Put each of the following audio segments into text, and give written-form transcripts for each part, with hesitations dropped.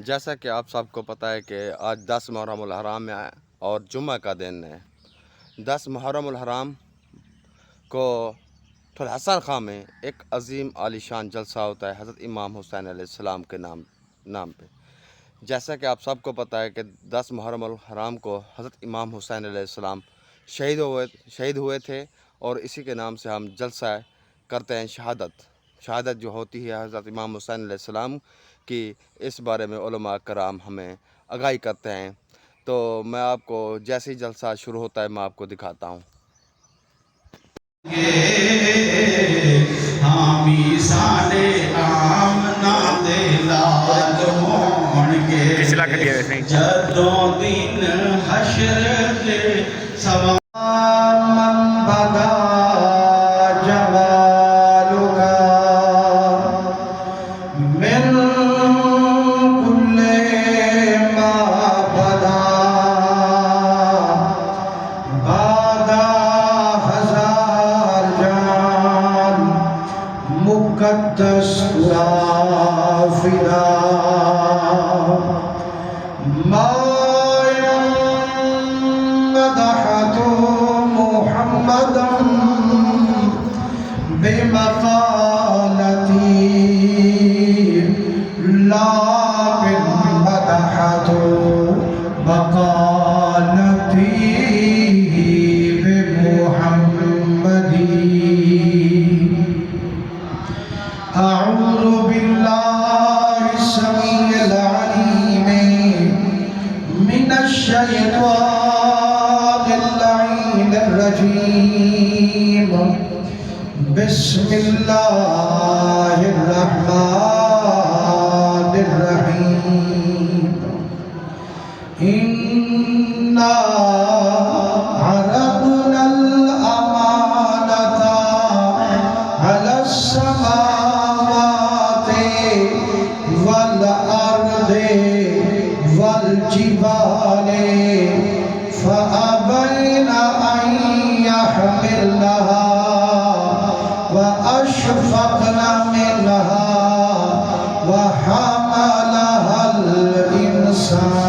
جیسا کہ آپ سب کو پتہ ہے کہ آج 10 محرم الحرام ہے اور جمعہ کا دن ہے۔ 10 محرم الحرام کو الحسن خاں میں ایک عظیم عالی شان جلسہ ہوتا ہے حضرت امام حسین علیہ السلام کے نام پہ۔ جیسا کہ آپ سب کو پتہ ہے کہ 10 محرم الحرام کو حضرت امام حسین علیہ السلام شہید ہوئے تھے، اور اسی کے نام سے ہم جلسہ کرتے ہیں شہادت جو ہوتی ہے حضرت امام حسین علیہ السلام کی، اس بارے میں علماء کرام ہمیں آگاہی کرتے ہیں۔ تو میں آپ کو جیسے ہی جلسہ شروع ہوتا ہے میں آپ کو دکھاتا ہوں۔ جدوں دن حشر کے سوا مقدس فدا مدحت محمدا بمقالتی لكن مدحت مقالتی بمحمدی۔ أعوذ بالله السميع العليم من الشيطان اللعين الرجيم، بسم الله الرحمن الرحيم۔ إنا عرضنا الأمانة على السماوات والأرض والجبال فأبين أن يحملنها وأشفقن منها وحملها الإنسان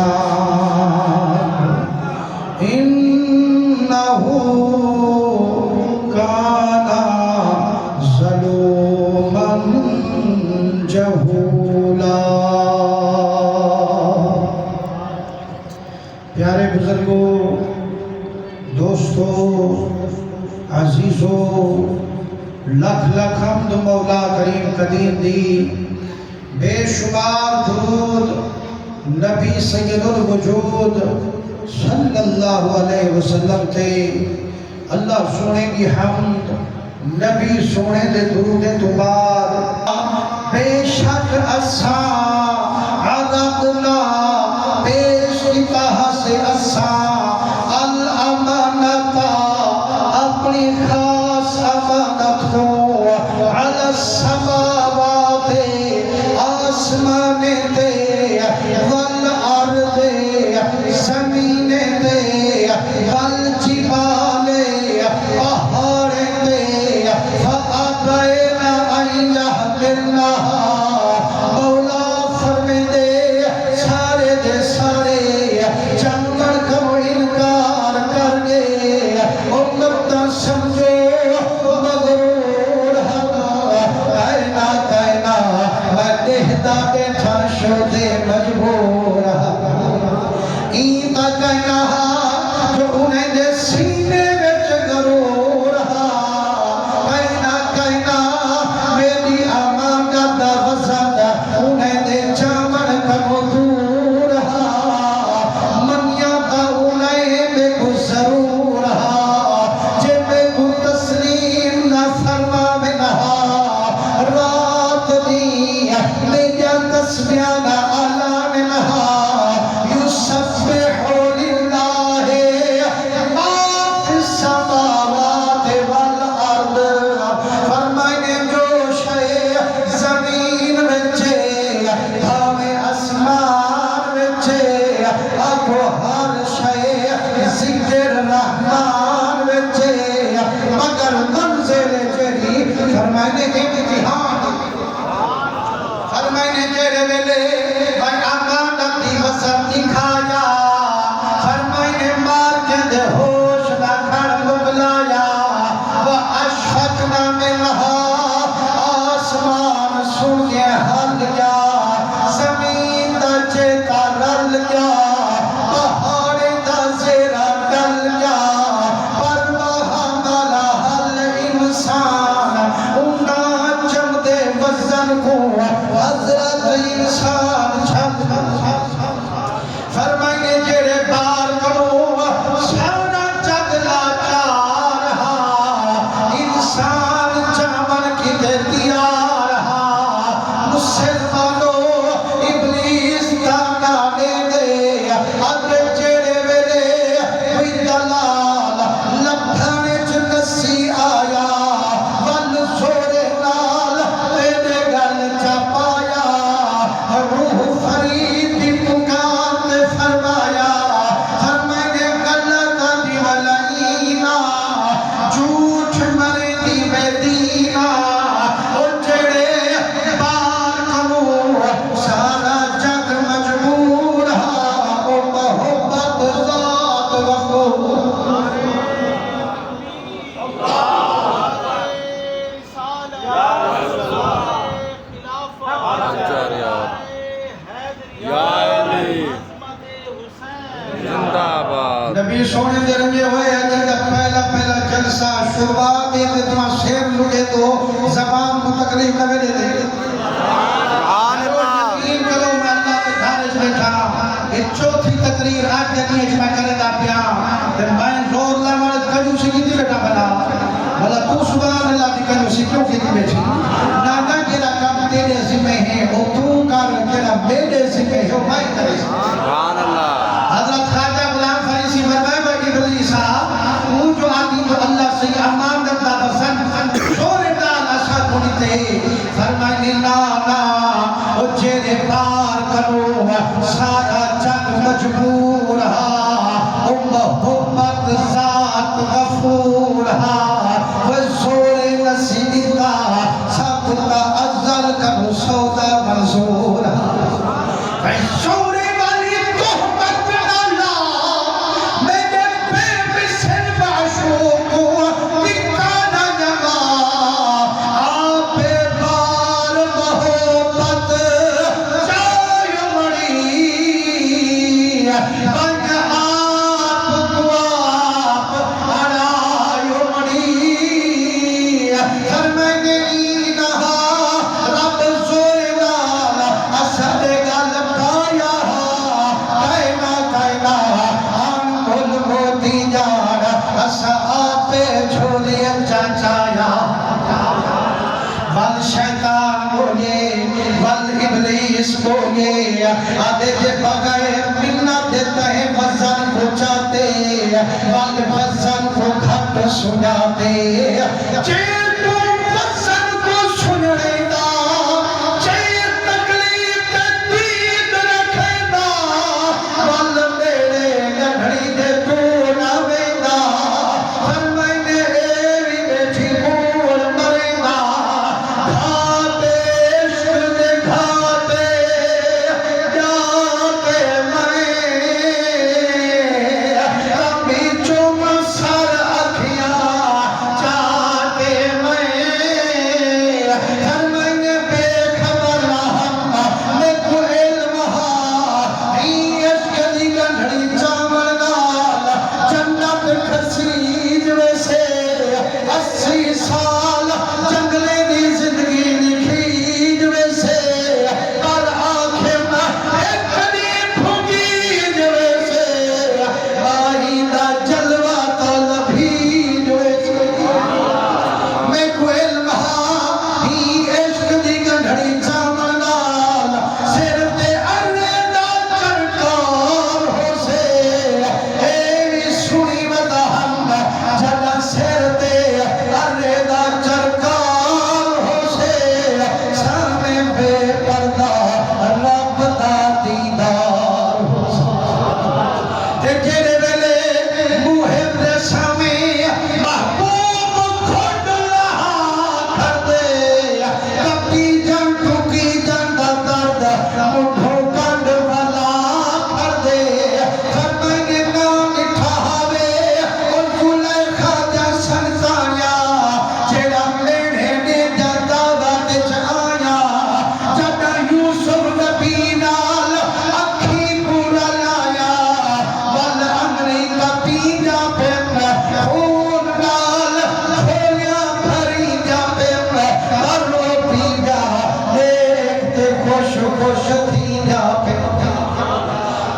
إنه كان ظلوما جہولا۔ پیارے بزرگوں، دوستوں، عزیزوں، لکھ لکھ حمد مولا کریم قدیم دی، بے شمار درود نبی سید الوجود صلی اللہ علیہ وسلم تھے۔ اللہ سونے کی حمد، نبی سونے دے درود تو بعد بے شک اساں عرضنا پیش بحث اساں الامانت اپنی خاص امانت کو علی السماوات آسمان تے والارض زمین تے والجبال پہاڑ تے فأبین ان یحملنها۔ مولا فرمے دے سارے جانور کو انکار کر گئے، امت سمجھو مغرور کائنا میں دہدا بیٹھا شو دے مجبور ایتا کائنا جو انہیں دے سینے بچ غرور کائنا میری امانت وزن انہیں دے چامن کا مدور منیا کا انہیں بے کو ضرور جے بے کو تسلیم نہ فرما میں نہا رات دی لے جا تسبیانہ علا میں نہا یسبح للہ ما فی السماوات والارض۔ فرمائنے جو شے زمین وچے ہمیں اسمان وچے اگو ہر شے ذکر رحمان وچے مگر منزل جری فرمائنے کے امتحان فرمائنے جڑے ویلے بھائی آقا یا علی زندہ باد نبی سونے دے رنگے ہوئے اجر کا پہلا پہلا جلسہ شروعات دے تمہاں شیر لگے تو زبان کو تکلیف نہ دے دے سبحان اللہ یقین کرو میں اللہ کے خارج بیٹھا یہ چوتھی تقریر آج جنی ہے میں کرے دا پیا تے میں زور لا مارد کنجو سی کی بیٹا بنا بھلا تو سبحان اللہ کی کنجو سی کیوں کی بیٹھی نانا جیرا کام تیرے ذمہ ہے او تو کر جیرا میرے ذمہ ہے او میں کرے سبحان اللہ حضرت خواجہ غلام فرشی فرمائے با ابلی صاحب وہ جو آدمی جو اللہ سے امان کرتا بسن سورے دال اشار کھوڑی تے فرمائے نا او جیرے پار کرو سارا جگ مجبور ہا محبت ذات غفور ہا وہ سورے نصیبہ سب کا ازل کرو سودا منظور ہا سورے آدھے کے بغیر منت دیتا ہے وزن کو چاہتے وال وزن کو گھٹ سناتے چیر تو وزن کو سن رہتا چیر تکلیف دید رکھے دا وال میرے گھڑی دے تو نہ ویدا ہر مہینے ایوی بیٹھی بول مرے دا گھاتے عشق دے گھاتے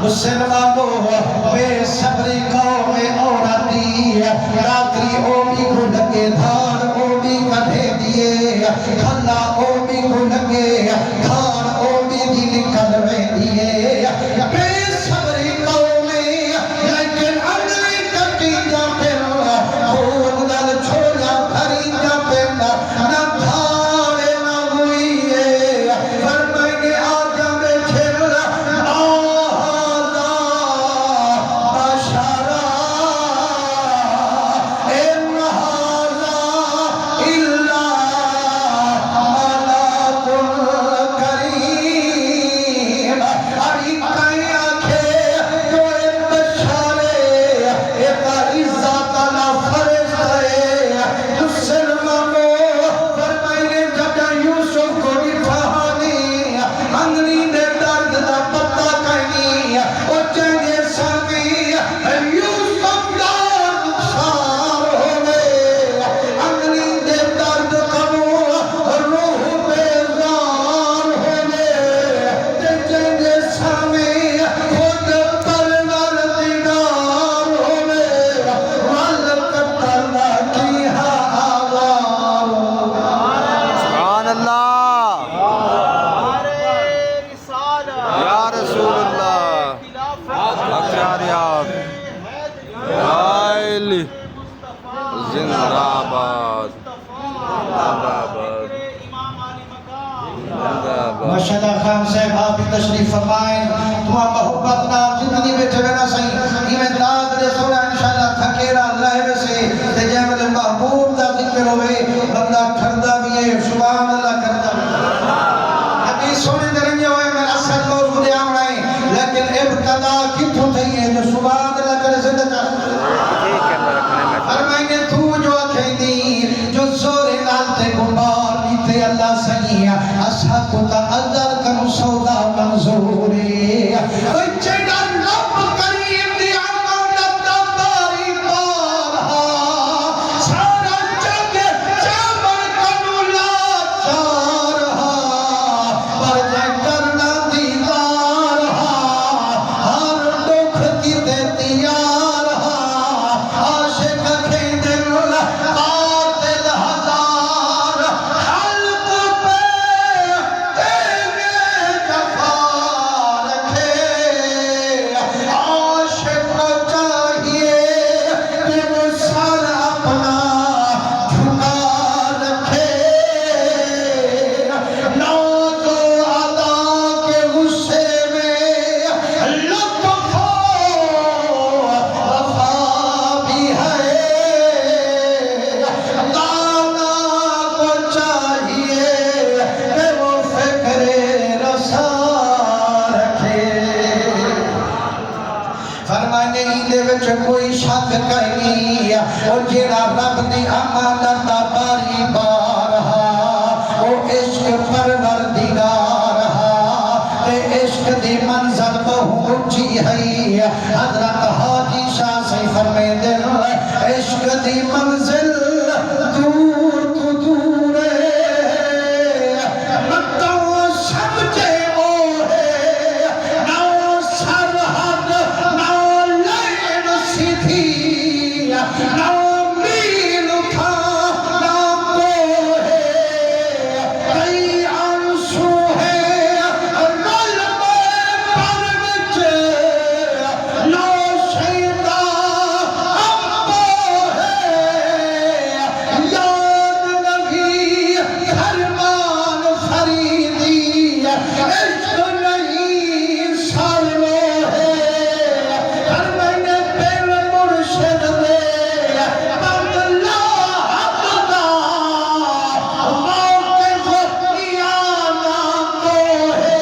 مسلمانوں بے صبری قوم عورتی راتری اومی کو لگے دھان اومی کڑھے دیے کھلا اومی کو لگے دھان اومی دی نکل رہے دیے بے صبری قوم لیکن اگلی کٹی جا پھر خون دل چھوڑا بھری جا پھر نہ دھانے نہ ہوئیے فرمائے آجا میں چھر سامنے خود پروردگار ہوے ول کرنا کی آوار سبحان اللہ یا رسول اللہ اختیاریات علی زندہ آباد زندہ آباد زندہ آباد ماشاءاللہ خان صاحب آپ بھی تشریف فرمائیں تمہاں محبت نال زندگی میں جگنا صحیح یہ میں داد دے سونا انشاءاللہ تھکیرا اللہ سے تے جیمل محبوب دا ذکر ہوئے بندہ کھڑدا بھی ہے سبحان اللہ کردا ابھی سونے درنگے ہوئے میں اصل موضوع دے آمنا ہے لیکن ابتدا کتھوں تھی ہے جو سبحان اللہ کرے زندہ فرمائنے تو جو کھیدی جو زور نال تے گمبار نیتے اللہ سہیہ اسحا کو تا ادر کنو سودا منظورے بچے دا رب کریم دی امانت دا باری بارہا سارا جگ جامر کنو لاچارہا پر جے کرنا دیدارہا ہر دکھ کی تے تیارہا عاشق کھیندر قاتل ہزار حلق پہ تیرے جفا رکھے عاشق کو چاہیے کہ وہ سر اپنا جھکا رکھے ناز و ادا کے غصے میں لطف و وفا بھی ہے دانا کو چاہیے کہ وہ فکر رسا رکھے فرمانے ہی دے وچ کوئی شک کہیں اور جیڑا رب دی امانت دا باری بارہا او عشق پروردگار ہا تے عشق دی منزل بہو اونچی ہے حضرت حاجی شاہ سے فرمے دل عشق دی منزل دور تو دور ہے متو سمجھے او ہے نہ سرحد نہ لین سیدھی نہ میل تھا نہ کوہ کئی آنسو ہے رل میں پر وچ لو شیدا امبو ہے یاد نبی فرمان فریدی عشق نہیں سالو ہے ہر مہینے پہل مرشد دے بندلا حقدا موقف ایانا کو ہے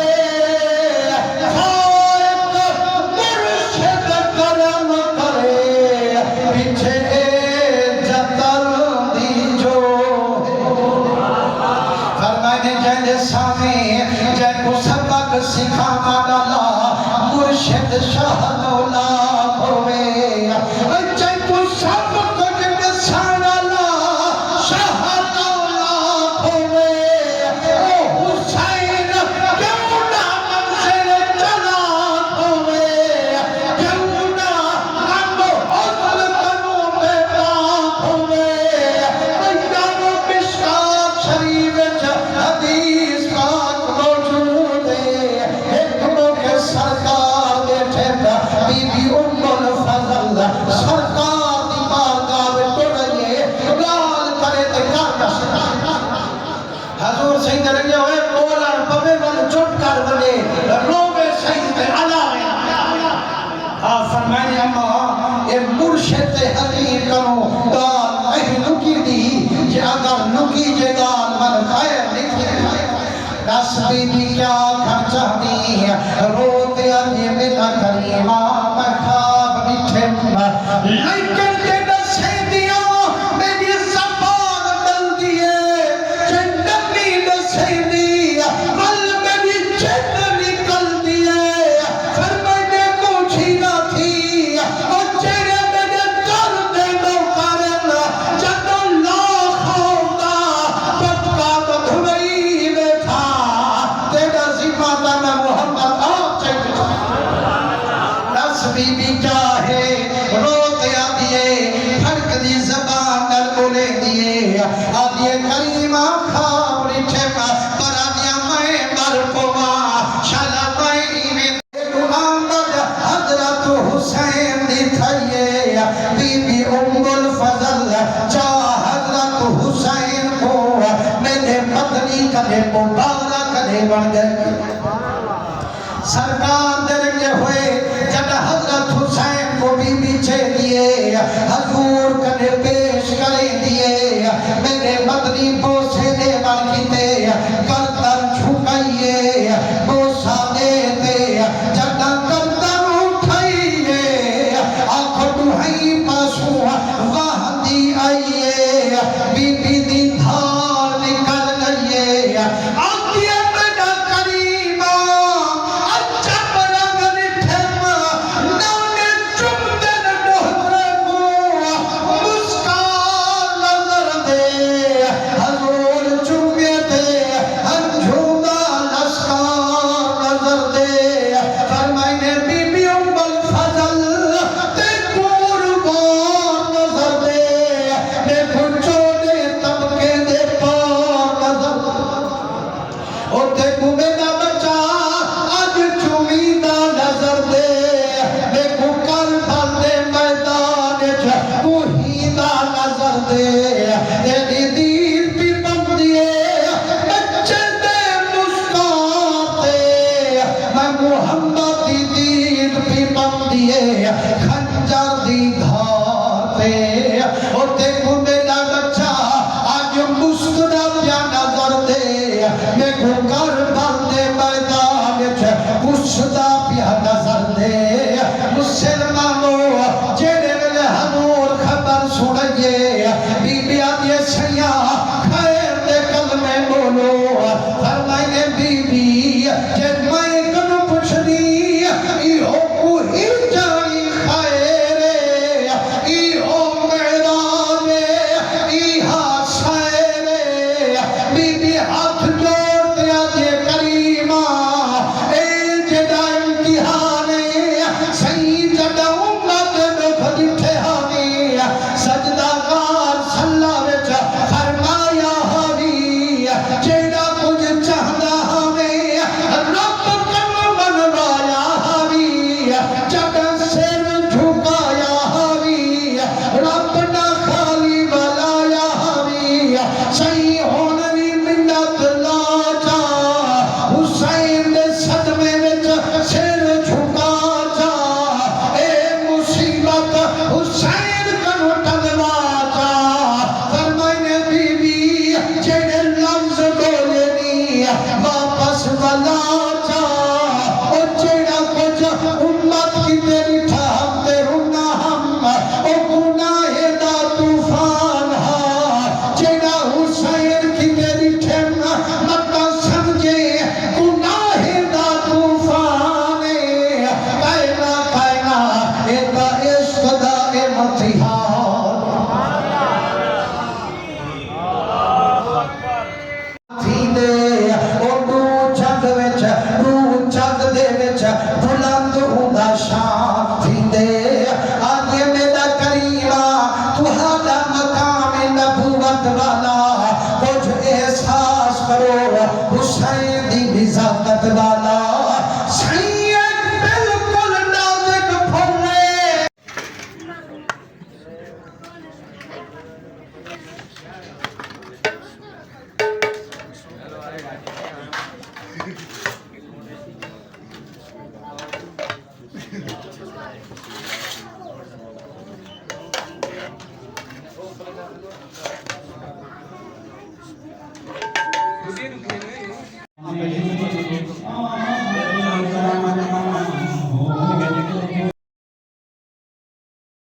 خائق مرشد کرم کرے پیچھے جتر دی جو فرمائنے جہنے سامنے جہن کو سبق سکھانا ڈالا مرشد شاہ دولا ہوئے جہن کو سبق سکھانا ڈالا شاہ دولا ہوئے او حسین کیوں نہ منزل چلا ہوئے کیوں نہ غم حزن کنو بے باک ہوئے بیانو مشکات شریف حدیث پاک موجود ہے حکموں کے سرکار بیٹھے بی بی ام الفضل سرکار دی بارگاہ میں ٹڑیے گال کرے تے کر حضور سید رنگے ہوئے بولن پوے ون چپ کر بنے روے سید تے علاوے فرمائنے اما اے مرشد حقیر کرو گال نہیں نکی دی جے اگر نکی جے گال من خیر لکھی دس بی بی کیا کھر چاہتی روتے آجے ملا کریمہ میں خواب بیٹھے لیکن جے دسے دیا میری زبان ڈل دیے جے نبی دسے دیا ول میری جن نکل دیے فرمائنے کوچھی نہ تھی اور چہرے میرے درد نو کرن جد اللہ خودا پتکا بدھوئی بیٹھا تیرا ذمہ دار محمد آپ چاہیے بی بی چاہے رو دیا دیے پھڑک دی زبان در بولے دیے آدھیے کریمہ خواب رچھے پر آدھیا میں مر پوا شالا میں محمد حضرت حسین دی تھئیے بی بی ام الفضل چاہ حضرت حسین کو میرے مدنی کدے مبارک کدے بن گئے سرکار درگے ہوئے جب حضرت حسین کو بی بی چھے دیے حضور کنے پیش کریں دیے میرے مدنی بوسے دے بلکتے کردر چھکائیے بوسا دیتے جب کردر اٹھائیے آنکھوں ٹوہائی پاسوں وحدی آئیے بی بی دی دھار نکل گئیے آنکھیں بڑا کریمہ خنجر دی دھار پہ اور دیکھو میرا بچہ آج مسکرا پیا نظر دے میں کو کر بندے میدان کچھ دا پیا نظر دے